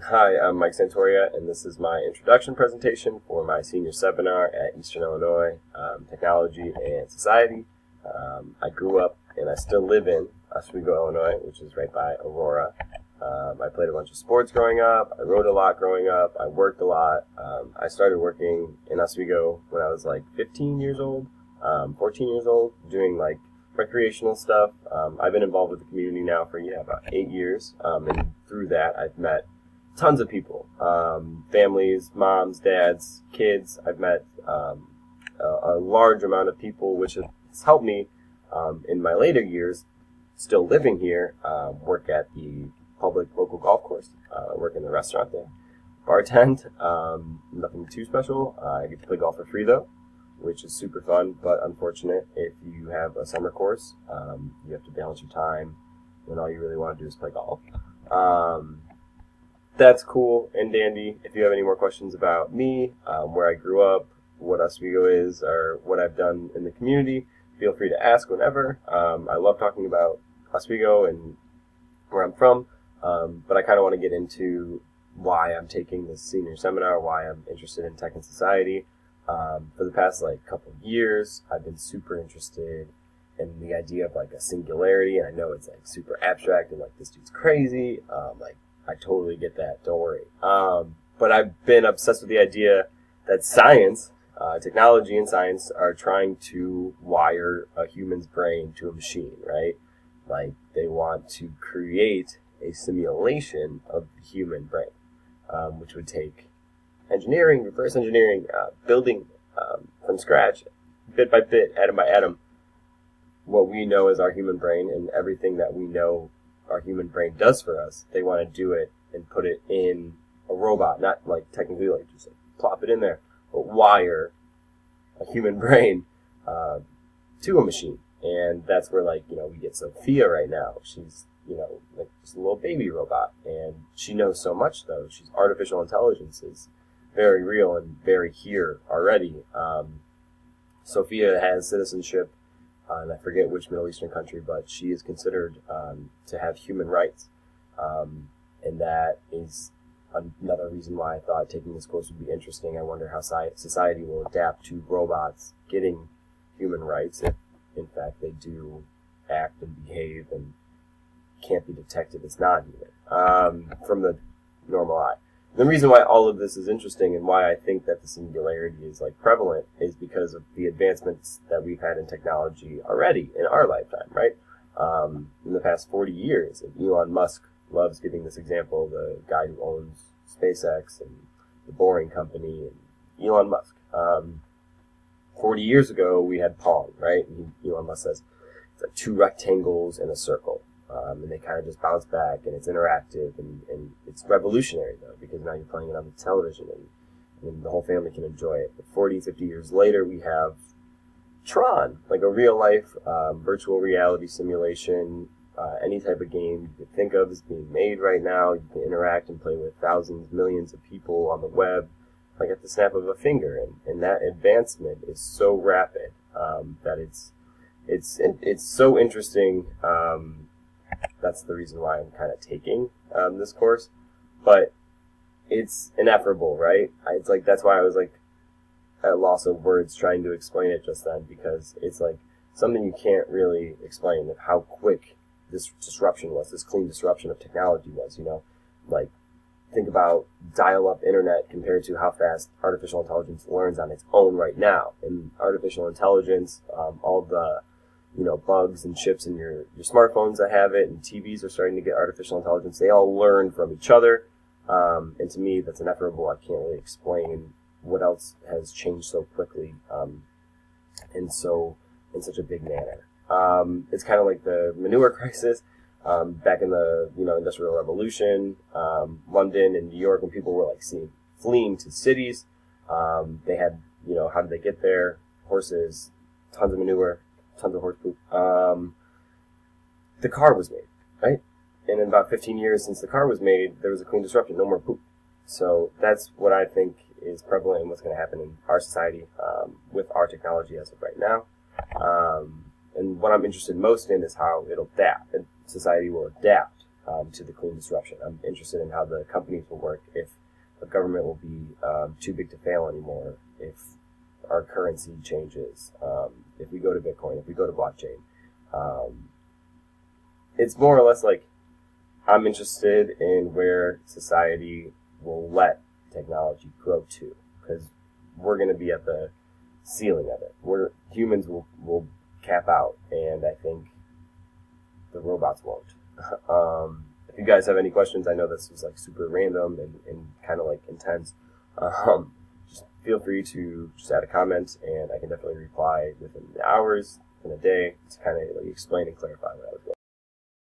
Hi, I'm Mike Santoria, and this is my introduction presentation for my senior seminar at Eastern Illinois Technology and Society. I grew up and I still live in Oswego, Illinois, which is right by Aurora. I played a bunch of sports growing up. I rode a lot growing up. I worked a lot. I started working in Oswego when I was like 15 years old, 14 years old, doing like recreational stuff. I've been involved with the community now for about 8 years, and through that I've met tons of people, families, moms, dads, kids. I've met a large amount of people, which has helped me in my later years, still living here, work at the public local golf course, work in the restaurant there, bartend, nothing too special. I get to play golf for free though, which is super fun, but unfortunate if you have a summer course, you have to balance your time when all you really want to do is play golf. That's cool and dandy. If you have any more questions about me, where I grew up, what Oswego is, or what I've done in the community, feel free to ask whenever. I love talking about Oswego and where I'm from, but I kind of want to get into why I'm taking this senior seminar, why I'm interested in tech and society. For the past couple of years, I've been super interested in the idea of a singularity, and I know it's super abstract and this dude's crazy. I totally get that. Don't worry. But I've been obsessed with the idea that science, technology and science are trying to wire a human's brain to a machine, right? They want to create a simulation of the human brain, which would take engineering, reverse engineering, building from scratch, bit by bit, atom by atom, what we know as our human brain and everything that we know our human brain does for us. They want to do it and put it in a robot, not technically just plop it in there, but wire a human brain to a machine. And that's where we get Sophia right now. She's just a little baby robot, and she knows so much though. She's artificial intelligence is very real and very here already. Sophia has citizenship, and I forget which Middle Eastern country, but she is considered to have human rights. And that is another reason why I thought taking this course would be interesting. I wonder how society will adapt to robots getting human rights if, in fact, they do act and behave and can't be detected as non-human from the normal eye. The reason why all of this is interesting and why I think that the singularity is prevalent is because of the advancements that we've had in technology already in our lifetime, right? In the past 40 years, Elon Musk loves giving this example, the guy who owns SpaceX and the Boring Company, and Elon Musk. 40 years ago, we had Pong, right? And Elon Musk says it's two rectangles and a circle. And they kind of just bounce back, and it's interactive, and it's revolutionary, though, because now you're playing it on the television, and the whole family can enjoy it. But 40, 50 years later, we have Tron, a real-life virtual reality simulation. Any type of game you could think of is being made right now. You can interact and play with thousands, millions of people on the web, at the snap of a finger, and that advancement is so rapid that it's so interesting. That's the reason why I'm kind of taking this course, but it's ineffable, right? It's that's why I was at a loss of words trying to explain it just then, because it's something you can't really explain of how quick this disruption was, this clean disruption of technology was, think about dial-up internet compared to how fast artificial intelligence learns on its own right now. And artificial intelligence, all the bugs and chips in your smartphones that have it, and TVs are starting to get artificial intelligence. They all learn from each other, and to me, that's ineffable. I can't really explain what else has changed so quickly, and so in such a big manner. It's kind of like the manure crisis back in the Industrial Revolution, London and New York, when people were fleeing to cities. They had how did they get there? Horses, tons of manure, tons of horse poop. The car was made, right? And in about 15 years since the car was made, there was a clean disruption, no more poop. So that's what I think is prevalent and what's going to happen in our society with our technology as of right now. And what I'm interested most in is how it'll adapt, and society will adapt to the clean disruption. I'm interested in how the companies will work, if the government will be too big to fail anymore, if our currency changes, if we go to Bitcoin, if we go to blockchain. It's more or less like I'm interested in where society will let technology grow to, because we're going to be at the ceiling of it. Humans will cap out, and I think the robots won't. If you guys have any questions, I know this was like super random and kind of like intense. Just feel free to just add a comment, and I can definitely reply within hours, in a day, to kind of like explain and clarify what I was going.